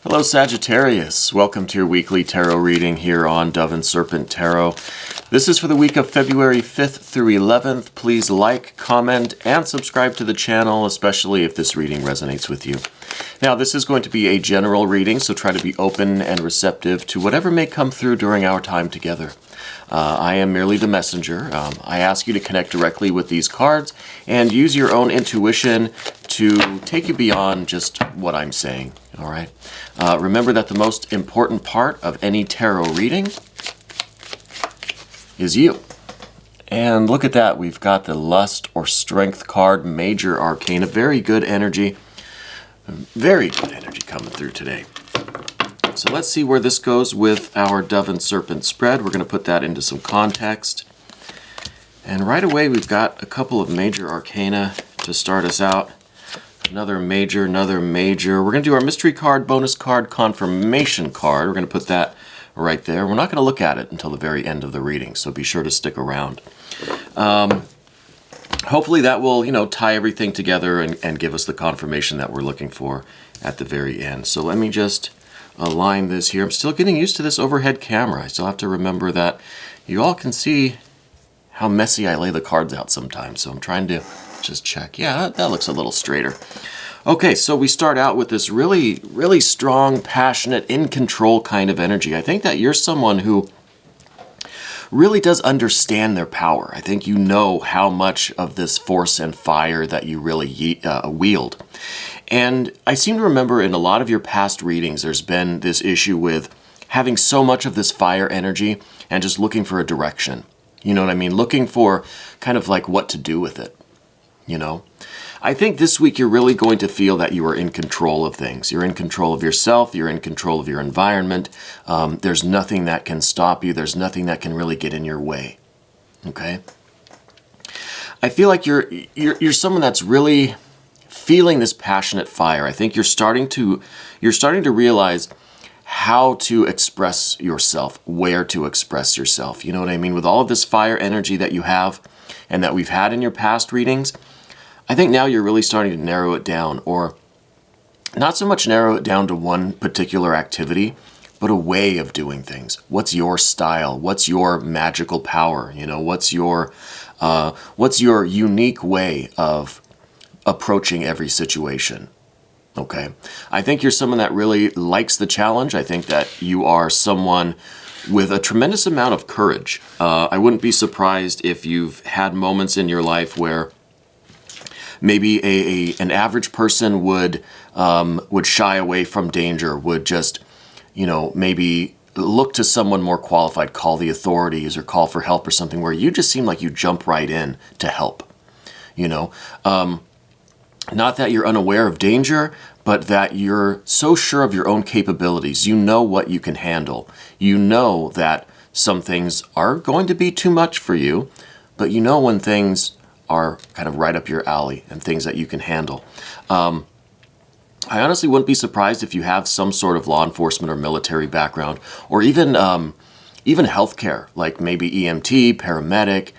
Hello Sagittarius, welcome to your weekly tarot reading here on Dove and Serpent Tarot. This is for the week of February 5th through 11th. Please like, comment, and subscribe to the channel, especially if this reading resonates with you. Now this is going to be a general reading, so try to be open and receptive to whatever may come through during our time together. I am merely the messenger. I ask you to connect directly with these cards and use your own intuition to take you beyond just what I'm saying. All right. Remember that the most important part of any tarot reading is you. And look at that. We've got the Lust or Strength card, Major Arcana. Very good energy. Very good energy coming through today. So let's see where this goes with our Dove and Serpent spread. We're going to put that into some context. And right away we've got a couple of Major Arcana to start us out. Another major, another major. We're going to do our mystery card, bonus card, confirmation card. We're going to put that right there. We're not going to look at it until the very end of the reading, so be sure to stick around. Hopefully that will, tie everything together and give us the confirmation that we're looking for at the very end. So let me just align this here. I'm still getting used to this overhead camera. I still have to remember that you all can see how messy I lay the cards out sometimes. So I'm trying to just check. Yeah, that looks a little straighter. Okay, so we start out with this really, really strong, passionate, in control kind of energy. I think that you're someone who really does understand their power. I think you know how much of this force and fire that you really wield. And I seem to remember in a lot of your past readings, there's been this issue with having so much of this fire energy and just looking for a direction. You know what I mean? Looking for kind of like what to do with it. I think this week you're really going to feel that you are in control of things. You're in control of yourself. You're in control of your environment. There's nothing that can stop you. There's nothing that can really get in your way. Okay? I feel like you're someone that's really feeling this passionate fire. I think you're starting to realize how to express yourself, where to express yourself. You know what I mean? With all of this fire energy that you have and that we've had in your past readings, I think now you're really starting to narrow it down, or not so much narrow it down to one particular activity, but a way of doing things. What's your style? What's your magical power? What's your unique way of approaching every situation? Okay. I think you're someone that really likes the challenge. I think that you are someone with a tremendous amount of courage. I wouldn't be surprised if you've had moments in your life where maybe an average person would shy away from danger, would just, maybe look to someone more qualified, call the authorities or call for help or something, where you just seem like you jump right in to help. Not that you're unaware of danger, but that you're so sure of your own capabilities. You know what you can handle. You know that some things are going to be too much for you, but you know when things are kind of right up your alley and things that you can handle. I honestly wouldn't be surprised if you have some sort of law enforcement or military background, or even healthcare, like maybe EMT, paramedic,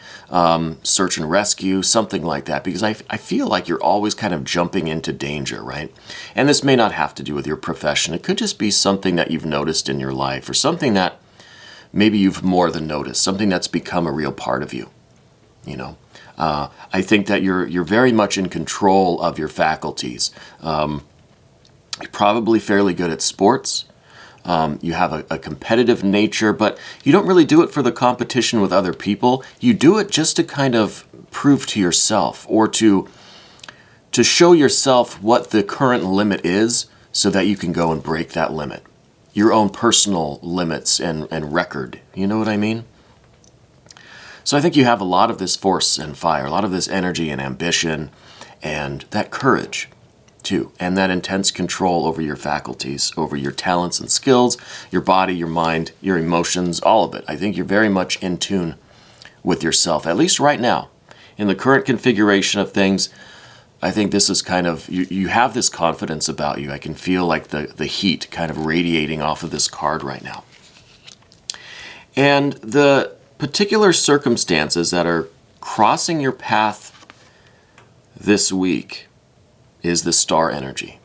search and rescue, something like that, because I feel like you're always kind of jumping into danger, right? And this may not have to do with your profession. It could just be something that you've noticed in your life, or something that maybe you've more than noticed, something that's become a real part of you. I think that you're very much in control of your faculties. You're probably fairly good at sports. You have a competitive nature, but you don't really do it for the competition with other people. You do it just to kind of prove to yourself, or to show yourself what the current limit is, so that you can go and break that limit. Your own personal limits and record. You know what I mean? So I think you have a lot of this force and fire, a lot of this energy and ambition, and that courage too, and that intense control over your faculties, over your talents and skills, your body, your mind, your emotions, all of it. I think you're very much in tune with yourself, at least right now. In the current configuration of things, I think this is kind of, you have this confidence about you. I can feel like the heat kind of radiating off of this card right now. And the particular circumstances that are crossing your path this week is the star energy.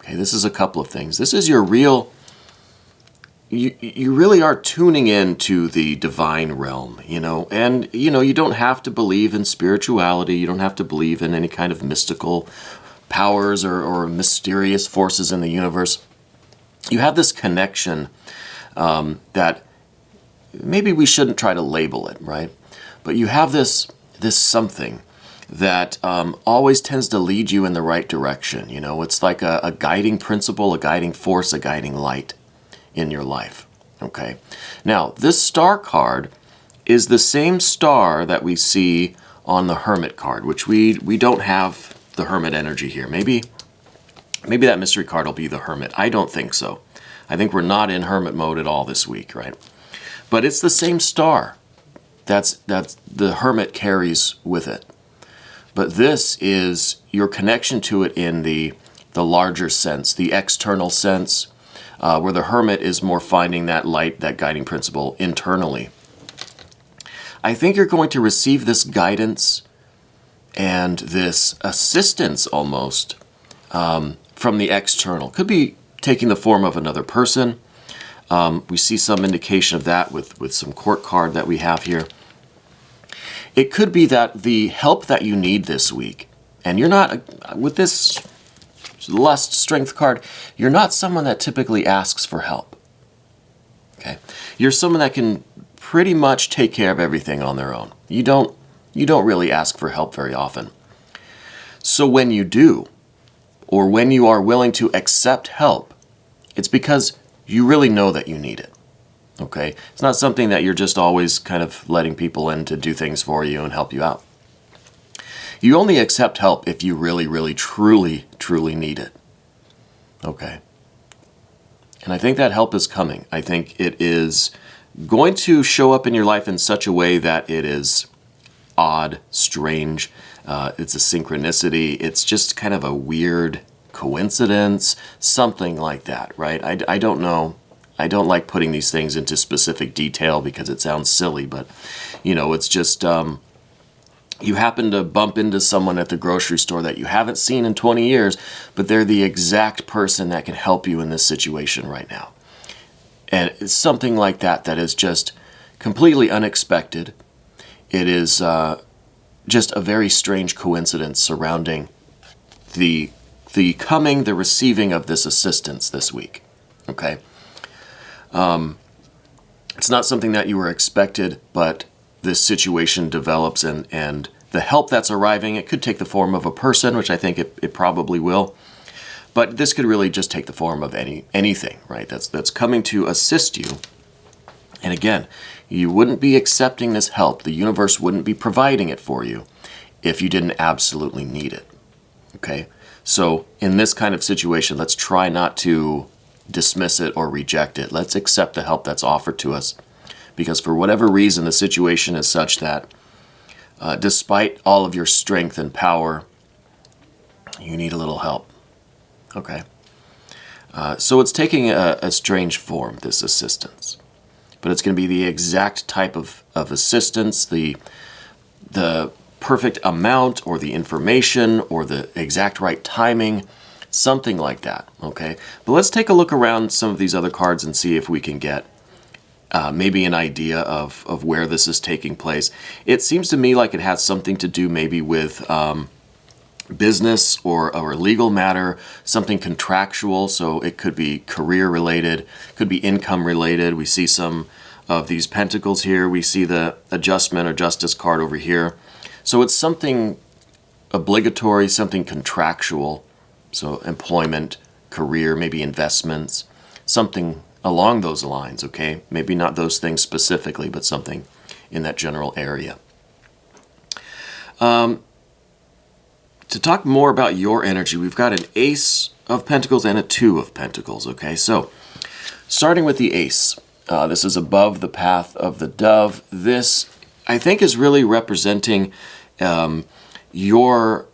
Okay, this is a couple of things. This is your real, you really are tuning into the divine realm, you know, and, you know, you don't have to believe in spirituality. You don't have to believe in any kind of mystical powers or mysterious forces in the universe. You have this connection that maybe we shouldn't try to label it, right? But you have this something that always tends to lead you in the right direction. You know, it's like a guiding principle, a guiding force, a guiding light in your life. Okay. Now, this star card is the same star that we see on the Hermit card, which we don't have the Hermit energy here. Maybe that mystery card will be the Hermit. I don't think so. I think we're not in Hermit mode at all this week, right? But it's the same star that's the Hermit carries with it. But this is your connection to it in the larger sense, the external sense, where the Hermit is more finding that light, that guiding principle internally. I think you're going to receive this guidance and this assistance almost from the external. Could be taking the form of another person. We see some indication of that with some court card that we have here. It could be that the help that you need this week, and you're not, with this Lust Strength card, you're not someone that typically asks for help. Okay? You're someone that can pretty much take care of everything on their own. You don't really ask for help very often. So when you do, or when you are willing to accept help, it's because you really know that you need it. Okay? It's not something that you're just always kind of letting people in to do things for you and help you out. You only accept help if you really, really, truly, truly need it. Okay? And I think that help is coming. I think it is going to show up in your life in such a way that it is odd, strange. It's a synchronicity. It's just kind of a weird coincidence, something like that, right? I don't know. I don't like putting these things into specific detail because it sounds silly, but, you know, it's just you happen to bump into someone at the grocery store that you haven't seen in 20 years, but they're the exact person that can help you in this situation right now. And it's something like that that is just completely unexpected. It is just a very strange coincidence surrounding the coming, the receiving of this assistance this week. Okay? It's not something that you were expected, but this situation develops and the help that's arriving, it could take the form of a person, which I think it probably will. But this could really just take the form of anything, right? That's coming to assist you. And again, you wouldn't be accepting this help. The universe wouldn't be providing it for you if you didn't absolutely need it. Okay? So in this kind of situation, let's try not to dismiss it or reject it. Let's accept the help that's offered to us. Because for whatever reason, the situation is such that despite all of your strength and power, you need a little help. Okay? So it's taking a strange form, this assistance. But it's going to be the exact type of assistance, the perfect amount or the information or the exact right timing, something like that. Okay? But let's take a look around some of these other cards and see if we can get maybe an idea of where this is taking place. It seems to me like it has something to do maybe with business or a legal matter, something contractual. So it could be career related, could be income related. We see some of these pentacles here. We see the adjustment or justice card over here. So it's something obligatory, something contractual. So employment, career, maybe investments, something along those lines, okay? Maybe not those things specifically, but something in that general area. To talk more about your energy, we've got an Ace of Pentacles and a Two of Pentacles, okay? So, starting with the Ace, this is above the path of the dove. This, I think, is really representing your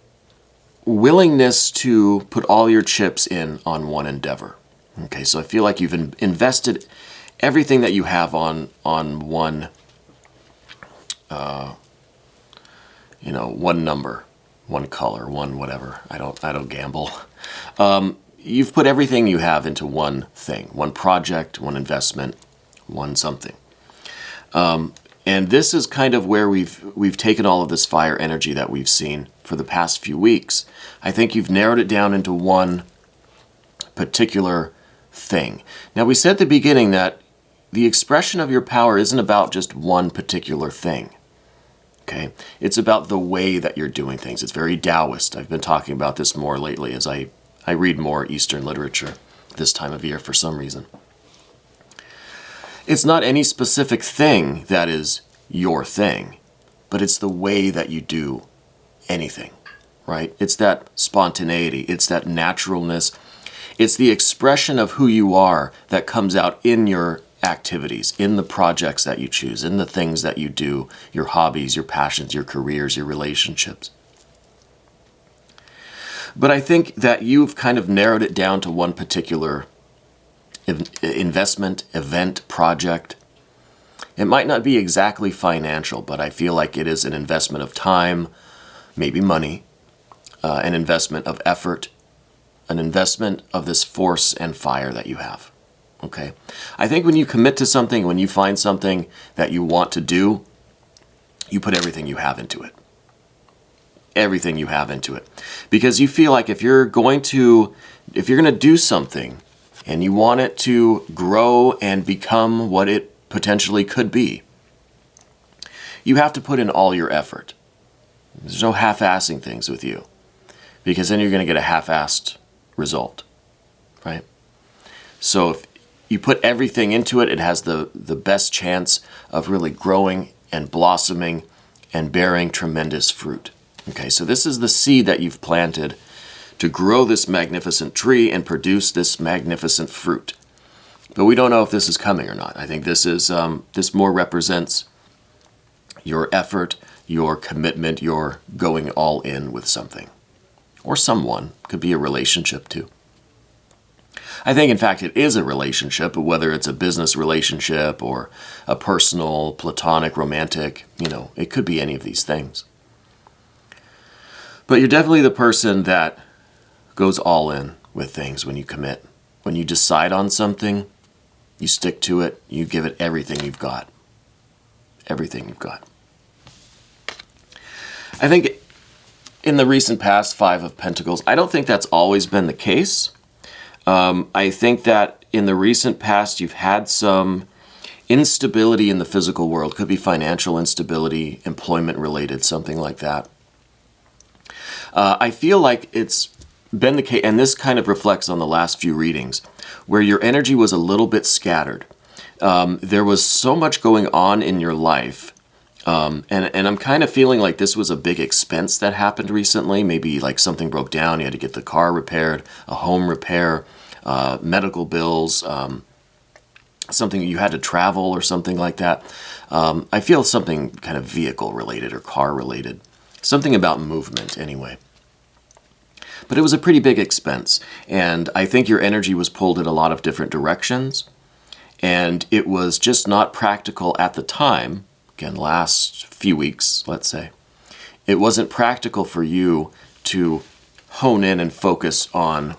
willingness to put all your chips in on one endeavor. Okay, so I feel like you've invested everything that you have on one, one number, one color, one whatever. I don't gamble. you've put everything you have into one thing, one project, one investment, one something. And this is kind of where we've taken all of this fire energy that we've seen for the past few weeks. I think you've narrowed it down into one particular thing. Now, we said at the beginning that the expression of your power isn't about just one particular thing. Okay? It's about the way that you're doing things. It's very Taoist. I've been talking about this more lately as I read more Eastern literature this time of year for some reason. It's not any specific thing that is your thing, but it's the way that you do anything, right? It's that spontaneity. It's that naturalness. It's the expression of who you are that comes out in your activities, in the projects that you choose, in the things that you do, your hobbies, your passions, your careers, your relationships. But I think that you've kind of narrowed it down to one particular investment, event, project. It might not be exactly financial, but I feel like it is an investment of time, maybe money, an investment of effort, an investment of this force and fire that you have. Okay? I think when you commit to something, when you find something that you want to do, you put everything you have into it. Everything you have into it. Because you feel like if you're going to do something and you want it to grow and become what it potentially could be, you have to put in all your effort. There's no half-assing things with you, because then you're going to get a half-assed result, right? So if you put everything into it, it has the best chance of really growing and blossoming and bearing tremendous fruit. Okay, so this is the seed that you've planted to grow this magnificent tree and produce this magnificent fruit. But we don't know if this is coming or not. I think this more represents your effort, your commitment, your going all in with something. Or someone. Could be a relationship too. I think, in fact, it is a relationship, but whether it's a business relationship or a personal, platonic, romantic, it could be any of these things. But you're definitely the person that goes all in with things when you commit. When you decide on something, you stick to it, you give it everything you've got. Everything you've got. I think in the recent past, Five of Pentacles, I don't think that's always been the case. I think that in the recent past, you've had some instability in the physical world. Could be financial instability, employment related, something like that. I feel like it's been the case, and this kind of reflects on the last few readings, where your energy was a little bit scattered. There was so much going on in your life, and I'm kind of feeling like this was a big expense that happened recently. Maybe like something broke down, you had to get the car repaired, a home repair, medical bills, something you had to travel or something like that. I feel something kind of vehicle related or car related. Something about movement anyway. But it was a pretty big expense, and I think your energy was pulled in a lot of different directions, and it was just not practical at the time. Again, last few weeks, let's say. It wasn't practical for you to hone in and focus on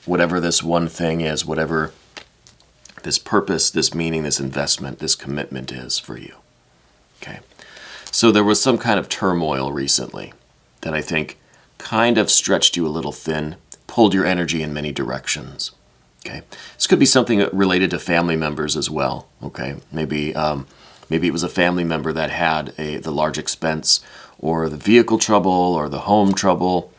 whatever this one thing is, whatever this purpose, this meaning, this investment, this commitment is for you. Okay. So there was some kind of turmoil recently that I think kind of stretched you a little thin, pulled your energy in many directions. Okay. This could be something related to family members as well. Okay. Maybe it was a family member that had the large expense, or the vehicle trouble, or the home trouble.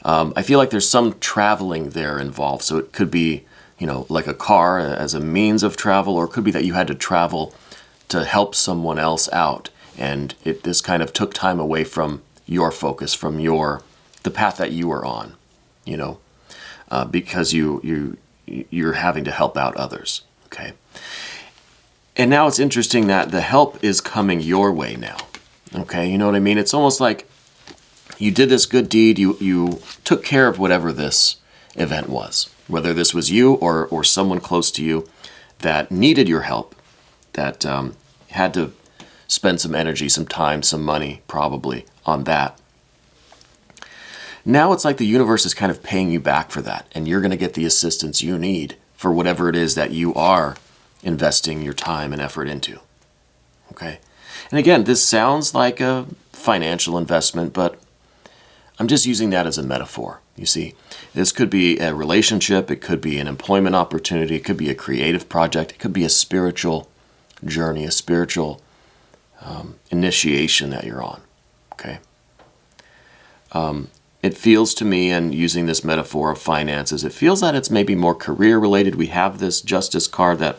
I feel like there's some traveling there involved. So it could be, like a car as a means of travel, or it could be that you had to travel to help someone else out. And this kind of took time away from your focus, from the path that you were on, because you're having to help out others. Okay. And now it's interesting that the help is coming your way now. Okay, you know what I mean? It's almost like you did this good deed, you took care of whatever this event was, whether this was you or someone close to you that needed your help, that had to spend some energy, some time, some money probably on that. now it's like the universe is kind of paying you back for that, and you're going to get the assistance you need for whatever it is that you are investing your time and effort into. Okay? And again, this sounds like a financial investment, but I'm just using that as a metaphor. You see, this could be a relationship, it could be an employment opportunity, it could be a creative project, it could be a spiritual journey, a spiritual initiation that you're on. Okay? It feels to me, and using this metaphor of finances, it feels that it's maybe more career related. We have this Justice card that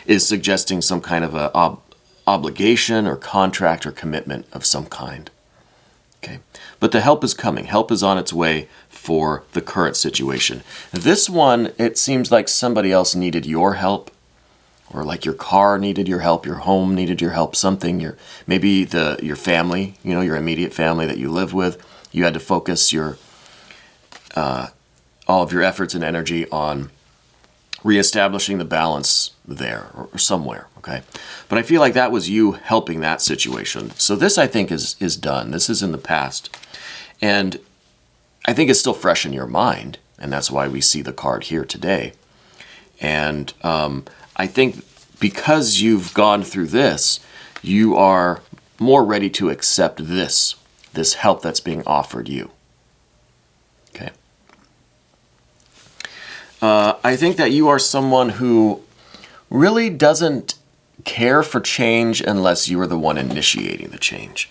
is suggesting some kind of a obligation or contract or commitment of some kind. Okay, but the help is coming. Help is on its way for the current situation. This one, it seems like somebody else needed your help, or like your car needed your help, your home needed your help, something. Maybe your family, your immediate family that you live with. You had to focus all of your efforts and energy on reestablishing the balance there or somewhere, okay? But I feel like that was you helping that situation. So this, I think, is done. This is in the past. And I think it's still fresh in your mind, and that's why we see the card here today. And I think because you've gone through this, you are more ready to accept this help that's being offered you. Okay. I think that you are someone who really doesn't care for change unless you are the one initiating the change.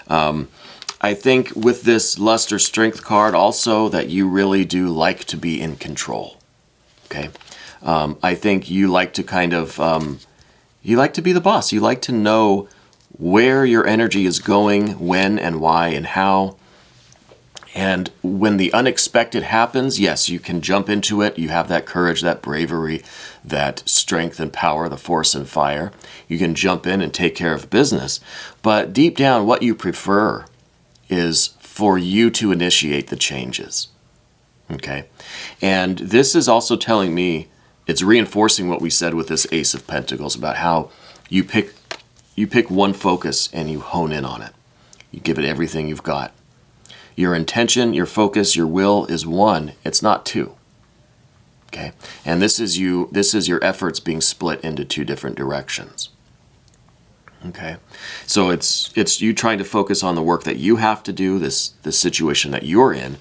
I think with this Luster Strength card also that you really do like to be in control. Okay. I think you like to kind of, you like to be the boss. You like to know where your energy is going, when and why and how. And when the unexpected happens, yes, you can jump into it. You have that courage, that bravery, that strength and power, the force and fire. You can jump in and take care of business. But deep down, what you prefer is for you to initiate the changes. Okay? And this is also telling me, it's reinforcing what we said with this Ace of Pentacles about how you pick one focus and you hone in on it. You give it everything you've got. Your intention, your focus, your will is one. It's not two. Okay? And this is your efforts being split into two different directions. Okay? So it's you trying to focus on the work that you have to do, this situation that you're in,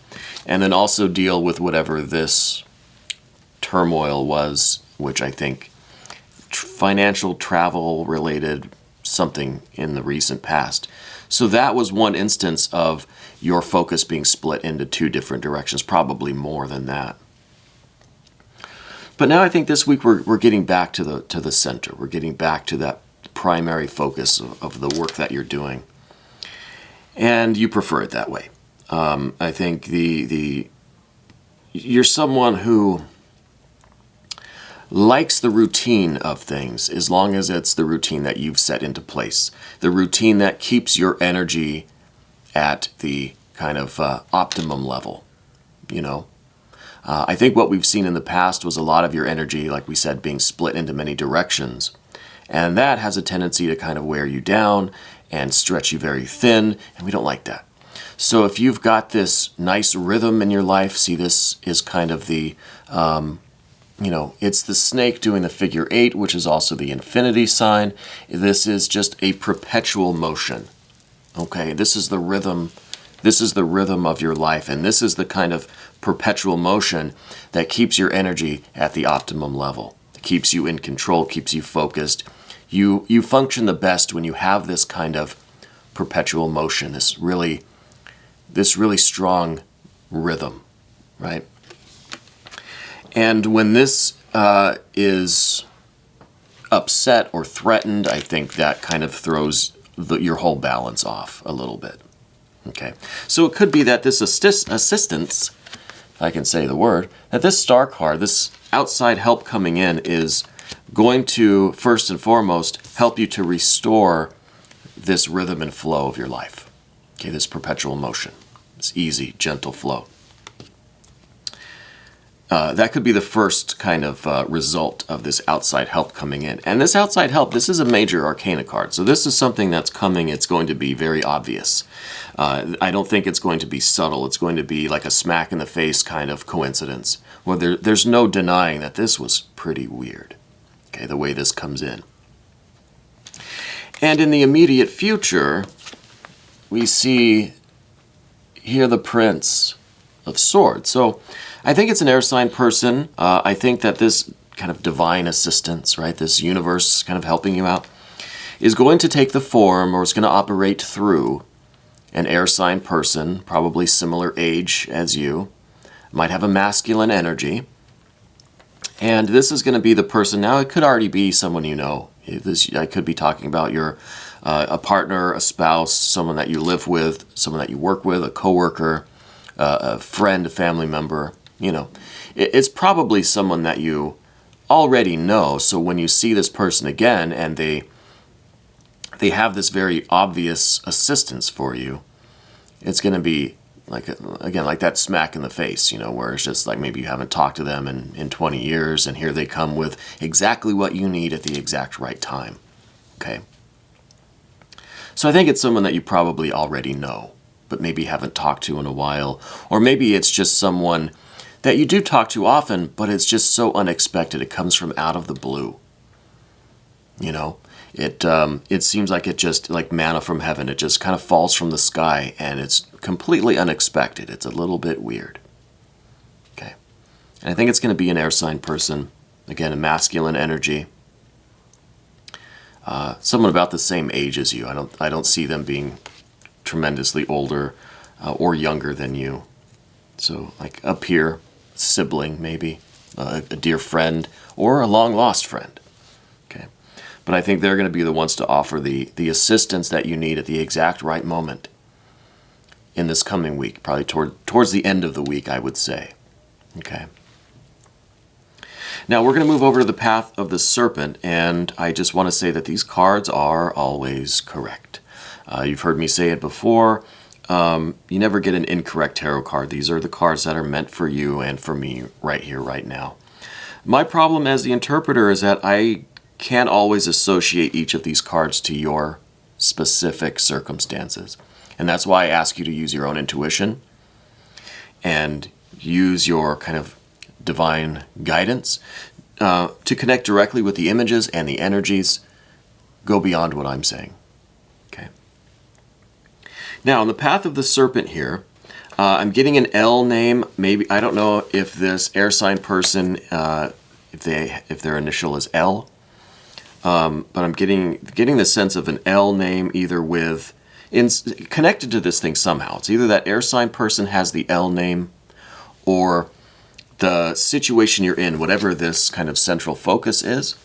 and then also deal with whatever this turmoil was, which I think financial, travel related, something in the recent past. So that was one instance of your focus being split into two different directions, probably more than that. But now I think this week we're getting back to the center. We're getting back to that primary focus of the work that you're doing. And you prefer it that way. I think you're someone who likes the routine of things as long as it's the routine that you've set into place. The routine that keeps your energy at the kind of optimum level, I think what we've seen in the past was a lot of your energy, like we said, being split into many directions. And that has a tendency to kind of wear you down and stretch you very thin, and we don't like that. So if you've got this nice rhythm in your life, see, this is kind of the it's the snake doing the figure 8, which is also the infinity sign. This is just a perpetual motion. Okay, this is the rhythm. This is the rhythm of your life, and this is the kind of perpetual motion that keeps your energy at the optimum level. It keeps you in control, keeps you focused. You function the best when you have this kind of perpetual motion, this really strong rhythm, right? And when this is upset or threatened, I think that kind of throws your whole balance off a little bit. Okay, so it could be that this assistance, if I can say the word, that this star card, this outside help coming in is going to, first and foremost, help you to restore this rhythm and flow of your life. Okay, this perpetual motion, this easy, gentle flow. that could be the first kind of result of this outside help coming in. And this outside help, this is a major arcana card. So this is something that's coming. It's going to be very obvious. I don't think it's going to be subtle. It's going to be like a smack in the face kind of coincidence, where there's no denying that this was pretty weird, okay, the way this comes in. And in the immediate future, we see here the Prince of Swords. So I think it's an air sign person. I think that this kind of divine assistance, right, this universe kind of helping you out, is going to take the form, or it's going to operate through an air sign person, probably similar age as you, might have a masculine energy. And this is going to be the person. Now, it could already be someone you know. I could be talking about your a partner, a spouse, someone that you live with, someone that you work with, a coworker, a friend, a family member. You know, it's probably someone that you already know. So when you see this person again and they have this very obvious assistance for you, it's going to be like, again, like that smack in the face, you know, where it's just like maybe you haven't talked to them in 20 years, and here they come with exactly what you need at the exact right time. Okay. So I think it's someone that you probably already know, but maybe haven't talked to in a while. Or maybe it's just someone that you do talk to often, but it's just so unexpected. It comes from out of the blue. You know, it seems like it just, like manna from heaven. It just kind of falls from the sky, and it's completely unexpected. It's a little bit weird. Okay. And I think it's going to be an air sign person. Again, a masculine energy. Someone about the same age as you. I don't see them being tremendously older or younger than you. So like up here, sibling maybe, a dear friend, or a long lost friend. Okay, but I think they're going to be the ones to offer the assistance that you need at the exact right moment in this coming week, probably towards the end of the week, I would say. Okay. Now we're going to move over to the path of the Serpent, and I just want to say that these cards are always correct. You've heard me say it before. You never get an incorrect tarot card. These are the cards that are meant for you and for me right here, right now. My problem as the interpreter is that I can't always associate each of these cards to your specific circumstances. And that's why I ask you to use your own intuition and use your kind of divine guidance to connect directly with the images and the energies. Go beyond what I'm saying. Okay. Now, on the path of the Serpent here, I'm getting an L name. Maybe, I don't know if this air sign person, if their initial is L, but I'm getting the sense of an L name either connected to this thing somehow. It's either that air sign person has the L name, or the situation you're in, whatever this kind of central focus is,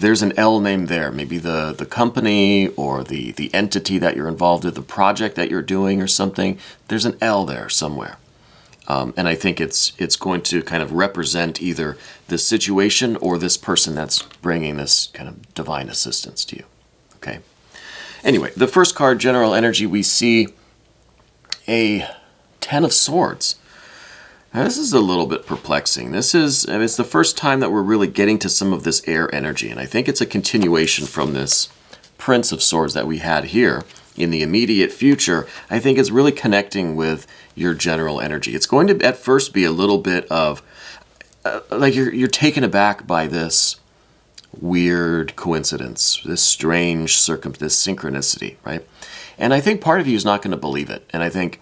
there's an L name there. Maybe the company or the entity that you're involved with, the project that you're doing or something. There's an L there somewhere. And I think it's going to kind of represent either this situation or this person that's bringing this kind of divine assistance to you. Okay. Anyway, the first card, General Energy, we see a Ten of Swords. Now, this is a little bit perplexing. It's the first time that we're really getting to some of this air energy, and I think it's a continuation from this Prince of Swords that we had here in the immediate future. I think it's really connecting with your general energy. It's going to at first be a little bit of like you're taken aback by this weird coincidence, this strange this synchronicity, right? And I think part of you is not going to believe it, and I think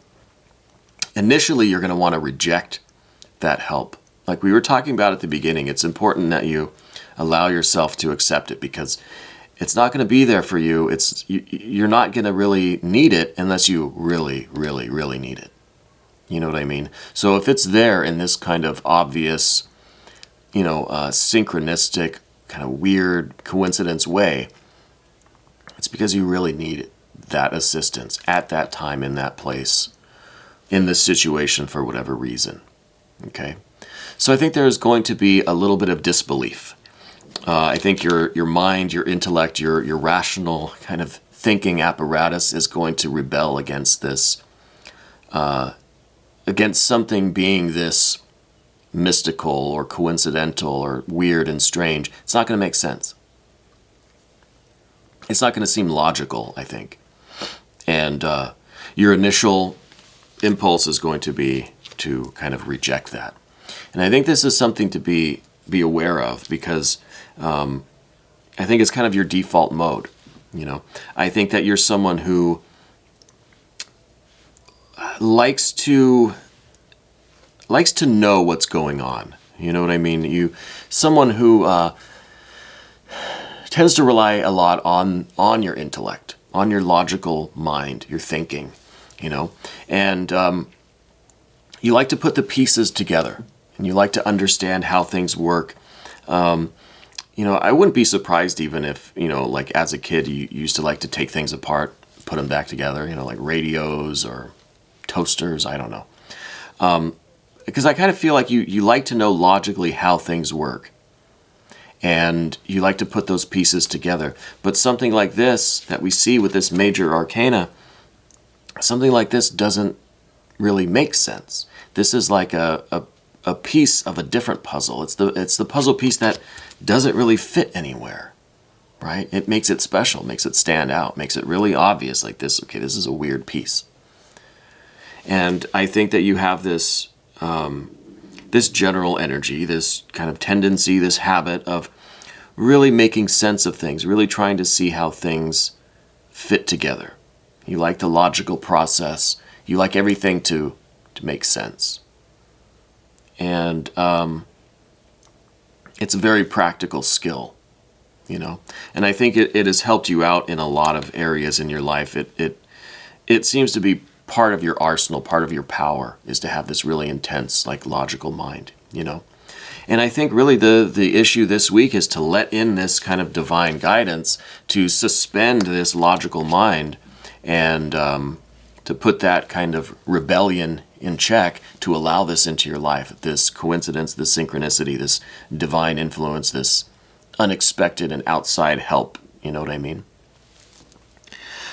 initially, you're going to want to reject that help. Like we were talking about at the beginning, it's important that you allow yourself to accept it, because it's not going to be there for you. You're not going to really need it unless you really, really, really need it. You know what I mean? So if it's there in this kind of obvious, synchronistic, kind of weird coincidence way, it's because you really need that assistance at that time, in that place, in this situation, for whatever reason. Okay, so I think there's going to be a little bit of disbelief. I think your mind, your intellect, your rational kind of thinking apparatus is going to rebel against this, against something being this mystical or coincidental or weird and strange, it's not going to make sense. It's not going to seem logical, I think. And your initial impulse is going to be to kind of reject that. And I think this is something to be aware of, because I think it's kind of your default mode. I think that you're someone who likes to know what's going on. You know what I mean? Someone who tends to rely a lot on your intellect, on your logical mind, your thinking, and you like to put the pieces together, and you like to understand how things work. I wouldn't be surprised even if, like as a kid, you used to like to take things apart, put them back together, like radios or toasters, I don't know. Because I kind of feel like you like to know logically how things work. And you like to put those pieces together. But something like this that we see with this major arcana, something like this doesn't really make sense. This is like a piece of a different puzzle. It's the puzzle piece that doesn't really fit anywhere, right? It makes it special, makes it stand out, makes it really obvious, like this, okay, this is a weird piece. And I think that you have this this general energy, this kind of tendency, this habit of really making sense of things, really trying to see how things fit together. You like the logical process. You like everything to make sense. And it's a very practical skill, And I think it has helped you out in a lot of areas in your life. It seems to be part of your arsenal, part of your power, is to have this really intense, like, logical mind, And I think really the issue this week is to let in this kind of divine guidance, to suspend this logical mind, and to put that kind of rebellion in check, to allow this into your life, this coincidence, this synchronicity, this divine influence, this unexpected and outside help, you know what I mean?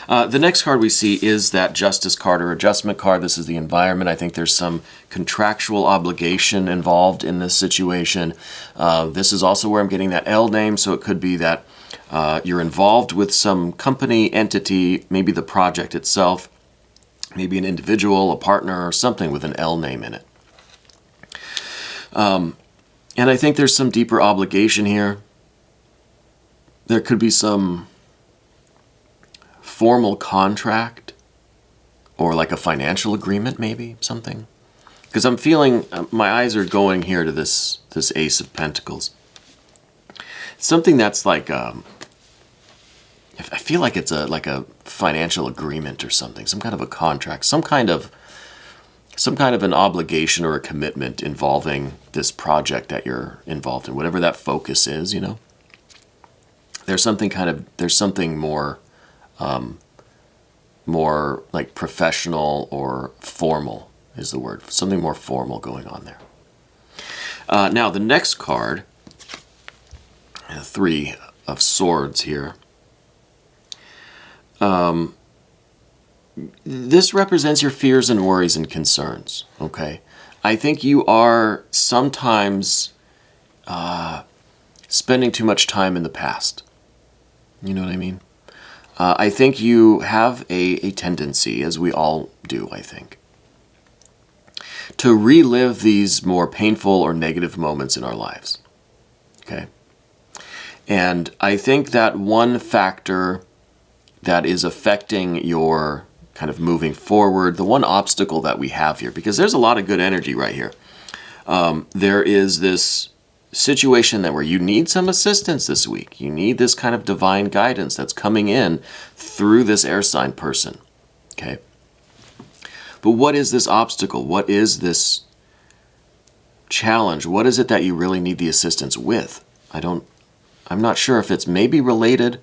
The next card we see is that Justice card or Adjustment card. This is the environment. I think there's some contractual obligation involved in this situation. This is also where I'm getting that L name, so it could be that you're involved with some company, entity, maybe the project itself, maybe an individual, a partner, or something with an L name in it. And I think there's some deeper obligation here. There could be some formal contract, or like a financial agreement, maybe something, because I'm feeling my eyes are going here to this Ace of Pentacles. Something that's like I feel like it's like a financial agreement or something, some kind of a contract, some kind of an obligation or a commitment involving this project that you're involved in, whatever that focus is. There's something more like professional or formal is the word. Something more formal going on there. Now the next card, Three of Swords here. This represents your fears and worries and concerns, okay? I think you are sometimes spending too much time in the past. You know what I mean? I think you have a tendency, as we all do, I think, to relive these more painful or negative moments in our lives, okay? And I think that one factor that is affecting your kind of moving forward, the one obstacle that we have here, because there's a lot of good energy right here. There is this situation that where you need some assistance this week. You need this kind of divine guidance that's coming in through this air sign person, okay? But what is this obstacle? What is this challenge? What is it that you really need the assistance with? I'm not sure if it's maybe related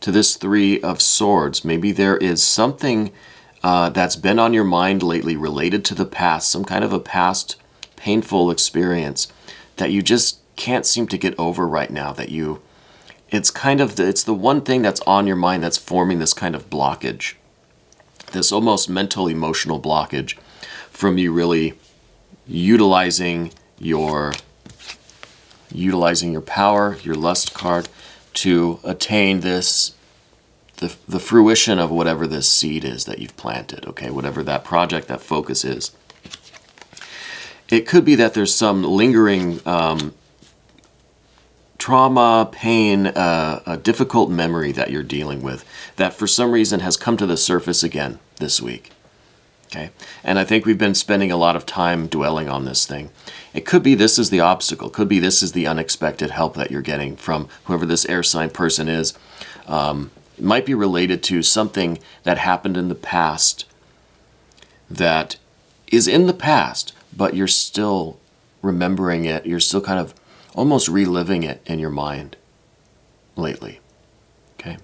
to this Three of Swords. Maybe there is something that's been on your mind lately related to the past, some kind of a past painful experience that you just can't seem to get over right now, it's the one thing that's on your mind that's forming this kind of blockage, this almost mental emotional blockage from you really utilizing you're utilizing your power, your lust card, to attain this, the fruition of whatever this seed is that you've planted, okay? Whatever that project, that focus is. It could be that there's some lingering trauma, pain, a difficult memory that you're dealing with that for some reason has come to the surface again this week. Okay? And I think we've been spending a lot of time dwelling on this thing. It could be this is the obstacle. Could be this is the unexpected help that you're getting from whoever this air sign person is. It might be related to something that happened in the past that is in the past, but you're still remembering it. You're still kind of almost reliving it in your mind lately. Okay?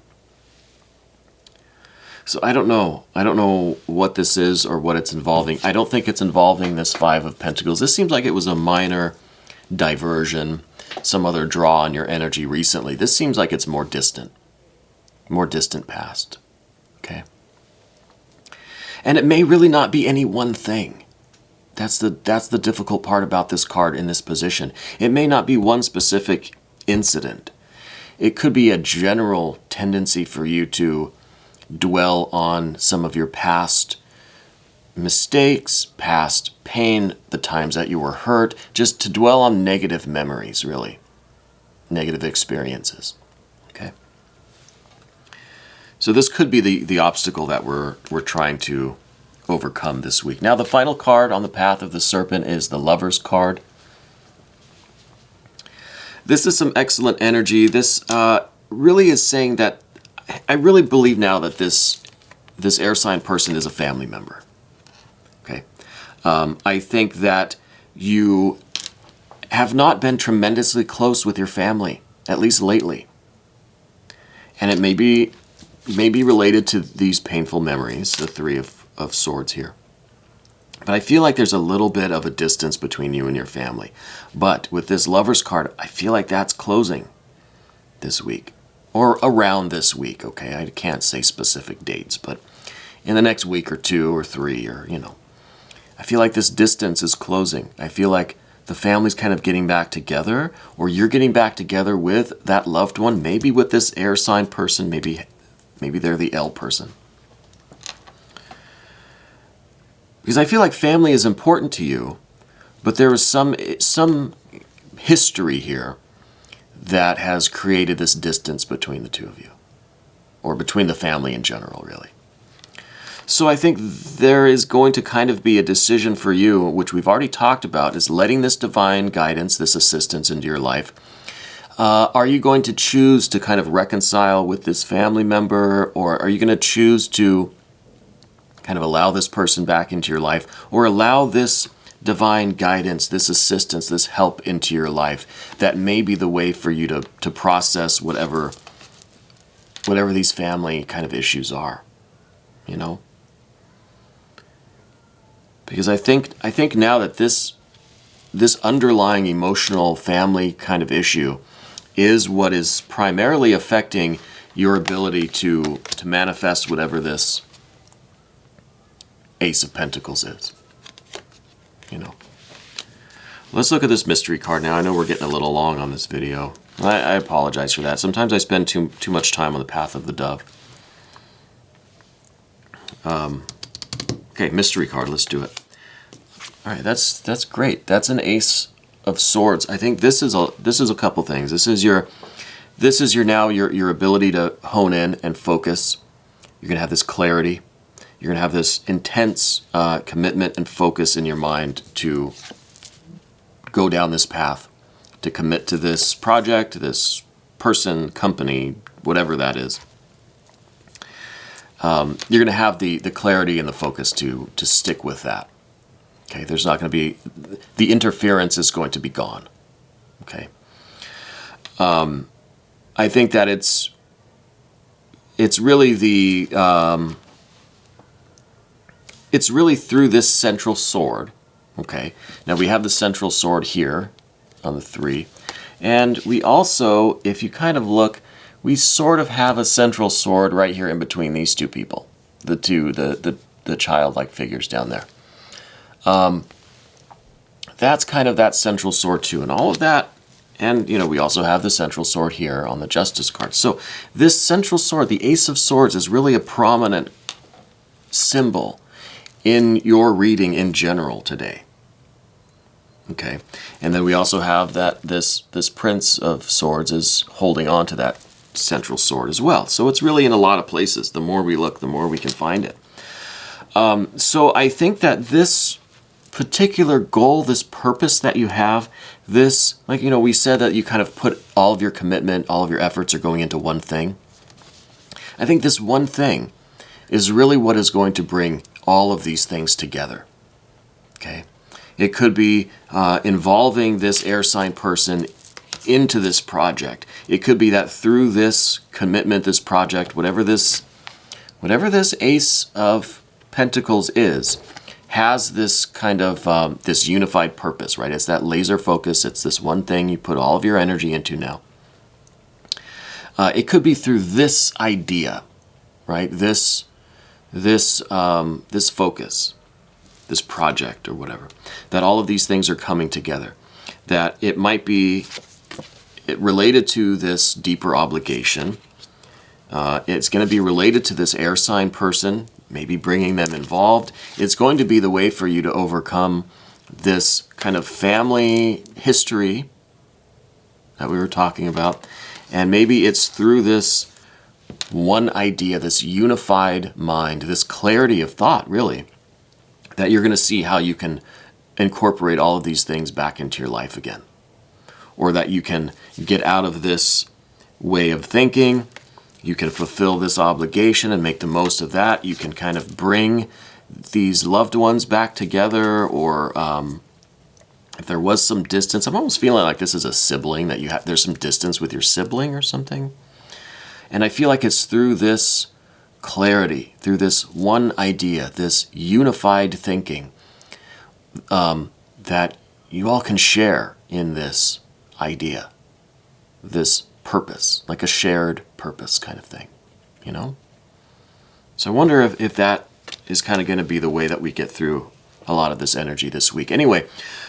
So I don't know. I don't know what this is or what it's involving. I don't think it's involving this Five of Pentacles. This seems like it was a minor diversion, some other draw on your energy recently. This seems like it's more distant past. Okay? And it may really not be any one thing. That's the difficult part about this card in this position. It may not be one specific incident. It could be a general tendency for you to dwell on some of your past mistakes, past pain, the times that you were hurt, just to dwell on negative memories, really. Negative experiences. Okay? So this could be the obstacle that we're trying to overcome this week. Now the final card on the path of the Serpent is the Lover's card. This is some excellent energy. This really is saying that I really believe now that this air sign person is a family member. Okay, I think that you have not been tremendously close with your family, at least lately, and it may be related to these painful memories, the Three of Swords here. But I feel like there's a little bit of a distance between you and your family. But with this Lover's card, I feel like that's closing this week. Or around this week, okay? I can't say specific dates, but in the next week or two or three, or, you know. I feel like this distance is closing. I feel like the family's kind of getting back together, or you're getting back together with that loved one, maybe with this air sign person, maybe they're the L person. Because I feel like family is important to you, but there is some history here that has created this distance between the two of you, or between the family in general, really. So I think there is going to kind of be a decision for you, which we've already talked about, is letting this divine guidance, this assistance into your life. Are you going to choose to kind of reconcile with this family member, or are you going to choose to kind of allow this person back into your life, or allow this divine guidance, this assistance, this help into your life that may be the way for you to process whatever these family kind of issues are, you know? Because I think now that this underlying emotional family kind of issue is what is primarily affecting your ability to manifest whatever this Ace of Pentacles is. You know. Let's look at this mystery card now. I know we're getting a little long on this video. I apologize for that. Sometimes I spend too much time on the path of the dove. Okay, mystery card. Let's do it. All right, that's great. That's an Ace of Swords. I think this is a couple things. This is your ability to hone in and focus. You're gonna have this clarity. You're going to have this intense commitment and focus in your mind to go down this path, to commit to this project, this person, company, whatever that is. You're going to have the clarity and the focus to stick with that. Okay, there's not going to be, the interference is going to be gone. Okay. I think that it's really it's really through this central sword. Okay, now we have the central sword here on the 3, and we also, if you kind of look, we sort of have a central sword right here in between these two people, the childlike figures down there. that's kind of that central sword too. And all of that, and you know, we also have the central sword here on the Justice card. So this central sword, the Ace of Swords, is really a prominent symbol in your reading in general today. Okay, and then we also have that this Prince of Swords is holding on to that central sword as well. So it's really in a lot of places. The more we look, the more we can find it. So I think that this particular goal, this purpose that you have, this, like, you know, we said that you kind of put all of your commitment, all of your efforts are going into one thing. I think this one thing is really what is going to bring all of these things together. Okay. It could be involving this air sign person into this project. It could be that through this commitment, this project, whatever this Ace of Pentacles is, has this kind of this unified purpose, right? It's that laser focus. It's this one thing you put all of your energy into now. It could be through this idea, right? This focus, this project or whatever, that all of these things are coming together. That it might be related to this deeper obligation. It's going to be related to this air sign person, maybe bringing them involved. It's going to be the way for you to overcome this kind of family history that we were talking about. And maybe it's through this one idea, this unified mind, this clarity of thought, really, that you're going to see how you can incorporate all of these things back into your life again. Or that you can get out of this way of thinking, you can fulfill this obligation and make the most of that. You can kind of bring these loved ones back together, or if there was some distance, I'm almost feeling like this is a sibling, that there's some distance with your sibling or something. And I feel like it's through this clarity, through this one idea, this unified thinking, that you all can share in this idea, this purpose, like a shared purpose kind of thing, you know? So I wonder if that is kind of going to be the way that we get through a lot of this energy this week. Anyway,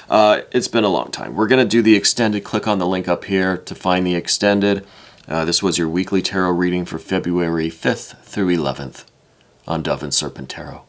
it's been a long time. We're going to do the extended. Click on the link up here to find the extended. This was your weekly tarot reading for February 5th through 11th on Dove and Serpent Tarot.